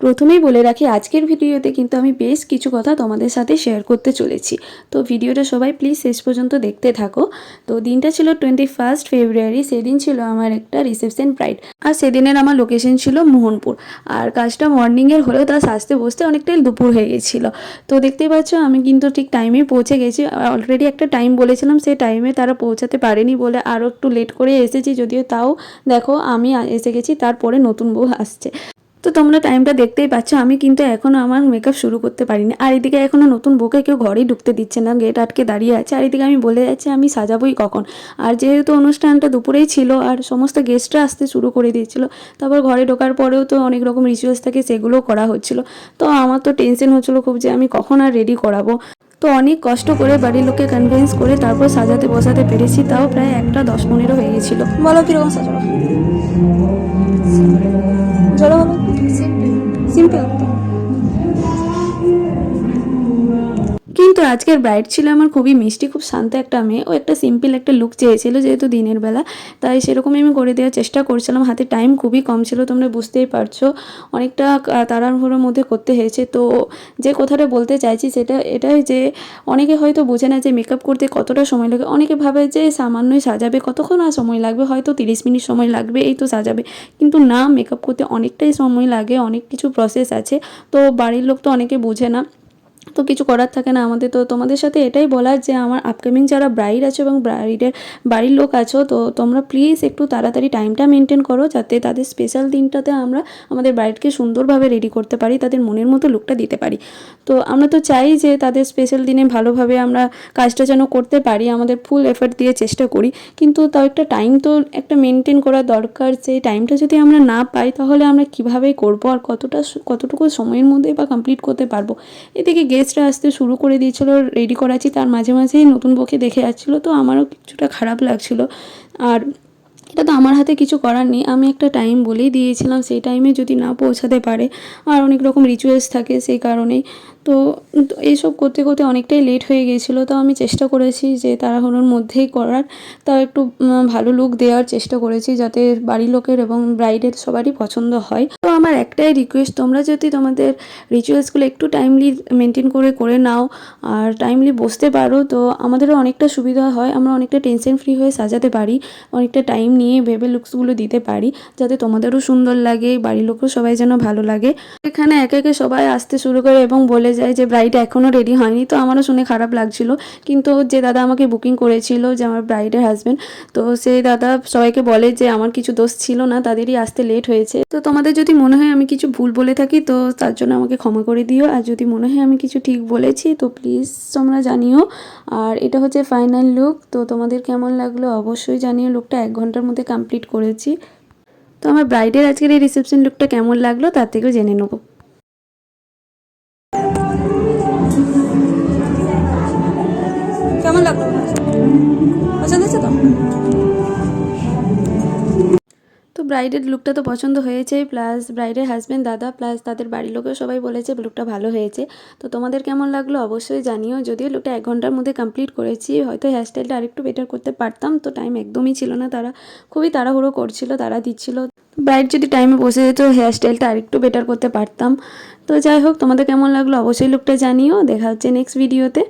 প্রথমেই বলে রাখি আজকের ভিডিওতে কিন্তু আমি বেশ কিছু কথা তোমাদের সাথে শেয়ার করতে চলেছি। তো ভিডিওটা সবাই প্লিজ শেষ পর্যন্ত দেখতে থাকো। তো দিনটা ছিল 21 ফেব্রুয়ারি, সেদিন ছিল আমার একটা রিসেপশন ব্রাইড। আর সেদিনের আমার লোকেশন ছিল মোহনপুর। আর কাজটা মর্নিংয়ের হলেও তার সাজতে বসতে অনেকটাই দুপুর হয়ে গেছিলো। তো দেখতেই পাচ্ছ আমি কিন্তু ঠিক টাইমেই পৌঁছে গেছি। অলরেডি একটা টাইম বলেছিলাম, সেই টাইমে তারা পৌঁছাতে পারেনি বলে আরও একটু লেট করে এসেছি, যদিও তাও দেখো আমি এসে গেছি, তারপরে নতুন বউ আসছে। তো তোমরা টাইমটা দেখতেই পাচ্ছ, আমি কিন্তু এখনও আমার মেকআপ শুরু করতে পারিনি। আর এদিকে এখনও নতুন বউকে কেউ ঘরেই ঢুকতে দিচ্ছে না, গেট আটকে দাঁড়িয়ে আছে। আর এদিকে আমি বলে যাচ্ছি আমি সাজাবোই কখন। আর যেহেতু অনুষ্ঠানটা দুপুরেই ছিল আর সমস্ত গেস্টরা আসতে শুরু করে দিয়েছিল, তারপর ঘরে ঢোকার পরেও তো অনেক রকম রিচুয়ালস থাকে, সেগুলোও করা হচ্ছিল। তো আমার তো টেনশন হচ্ছিলো খুব যে আমি কখন আর রেডি করাবো। তো অনেক কষ্ট করে বাড়ির লোককে কনভিন্স করে তারপর সাজাতে বসাতে পেরেছি, তাও প্রায় 1:10-15 হয়ে গেছিলো। বলো কীরকম সাজাবো? জোরে বলো। সিম্পল। কিন্তু আজকের ব্রাইড ছিল আমার খুবই মিষ্টি, খুব শান্ত একটা মেয়ে। ও একটা সিম্পল একটা লুক চেয়েছিল, যেহেতু দিনের বেলা, তাই সেরকমই আমি করে দেওয়ার চেষ্টা করছিলাম। হাতে টাইম খুবই কম ছিল, তোমরা বুঝতেই পারছো, অনেকটা তাড়াহুড়োর মধ্যে করতে হয়েছে। তো যে কথাটা বলতে চাইছি সেটা এটাই যে অনেকে হয়তো বোঝে না যে মেকআপ করতে কতটা সময় লাগে। অনেকে ভাবে যে সামান্যই সাজাবে, কতক্ষণ আর সময় লাগবে, হয়তো 30 মিনিট সময় লাগবে, এই তো সাজাবে। কিন্তু না, মেকআপ করতে অনেকটাই সময় লাগে, অনেক কিছু প্রসেস আছে। তো বাড়ির লোক তো অনেকে বোঝে না, তো কিছু করার থাকে না আমাদের। তো তোমাদের সাথে এটাই বলার যে আমার আপকামিং যারা ব্রাইড আছো এবং ব্রাইডের বাড়ির লোক আছো, তো তোমরা প্লিজ একটু তাড়াতাড়ি টাইমটা মেনটেন করো, যাতে তাদের স্পেশাল দিনটাতে আমরা আমাদের ব্রাইডকে সুন্দরভাবে রেডি করতে পারি, তাদের মনের মতো লুকটা দিতে পারি। তো আমরা তো চাই যে তাদের স্পেশাল দিনে ভালোভাবে আমরা কাজটা যেন করতে পারি, আমাদের ফুল এফর্ট দিয়ে চেষ্টা করি। কিন্তু তাও একটা টাইম তো একটা মেনটেন করা দরকার। সেই টাইমটা যদি আমরা না পাই তাহলে আমরা কীভাবে করবো আর কতটুকু সময়ের মধ্যেই বা কমপ্লিট করতে পারবো। এদিকে গেস্টরা আসতে শুরু করে দিয়েছিল, রেডি করাচ্ছি, তার মাঝে মাঝেই নতুন বউকে দেখে যাচ্ছিলো। তো আমারও কিছুটা খারাপ লাগছিলো। আর এটা তো আমার হাতে কিছু করার নেই, আমি একটা টাইম বলেই দিয়েছিলাম, সেই টাইমে যদি না পৌঁছাতে পারে, আর অনেক রকম রিচুয়ালস থাকে সেই কারণেই। তো এইসব করতে করতে অনেকটাই লেট হয়ে গিয়েছিলো। তো আমি চেষ্টা করেছি যে তাড়াহুড়োর মধ্যেই করার, তাও একটু ভালো লুক দেওয়ার চেষ্টা করেছি, যাতে বাড়ির লোকের এবং ব্রাইডের সবারই পছন্দ হয়। তো আমার একটাই রিকোয়েস্ট, তোমরা যদি তোমাদের রিচুয়ালসগুলো একটু টাইমলি মেনটেন করে নাও আর টাইমলি বসতে পারো, তো আমাদেরও অনেকটা সুবিধা হয়, আমরা অনেকটা টেনশন ফ্রি হয়ে সাজাতে পারি, অনেকটা টাইম নিয়ে ভেবে লুকসগুলো দিতে পারি, যাতে তোমাদেরও সুন্দর লাগে, বাড়ির লোকও সবাই যেন ভালো লাগে। এখানে একে একে সবাই আসতে শুরু করে এবং বলে যায় যে ব্রাইড এখনও রেডি হয়নি। তো আমারও শুনে খারাপ লাগছিল, কিন্তু যে দাদা আমাকে বুকিং করেছিল, যে আমার ব্রাইডের হাজব্যান্ড, তো সেই দাদা সবাইকে বলে যে আমার কিছু দোষ ছিল না, তাদেরই আসতে লেট হয়েছে। তো তোমাদের যদি মনে হয় আমি কিছু ভুল বলে থাকি তো তার জন্য আমাকে ক্ষমা করে দিও, আর যদি মনে হয় আমি কিছু ঠিক বলেছি তো প্লিজ তোমরা জানিও। আর এটা হচ্ছে ফাইনাল লুক। তো তোমাদের কেমন লাগলো অবশ্যই জানিও। লুকটা 1 ঘন্টার মধ্যে কমপ্লিট করেছি। তো আমার ব্রাইডের আজকের এই রিসেপশন লুকটা কেমন লাগলো তার থেকেও জেনে নেবো। কেমন লাগলো? পছন্দ হয়েছে তো? তো ব্রাইডের লুকটা তো পছন্দ হয়েছে, প্লাস ব্রাইডের হাজব্যান্ড দাদা প্লাস তাদের বাড়ির লোকেও সবাই বলেছে লুকটা ভালো হয়েছে। তো তোমাদের কেমন লাগলো অবশ্যই জানিও। যদিও লুকটা 1 ঘন্টার মধ্যে কমপ্লিট করেছি, হয়তো হেয়ারস্টাইলটা আরেকটু বেটার করতে পারতাম, তো টাইম একদমই ছিল না, তারা খুবই তাড়াহুড়ো করছিল, তারা দিচ্ছিল। ব্রাইড যদি টাইমে বসে যেত হেয়ারস্টাইলটা আরেকটু বেটার করতে পারতাম। তো যাই হোক, তোমাদের কেমন লাগলো অবশ্যই লুকটা জানিও। দেখা হচ্ছে নেক্সট ভিডিওতে।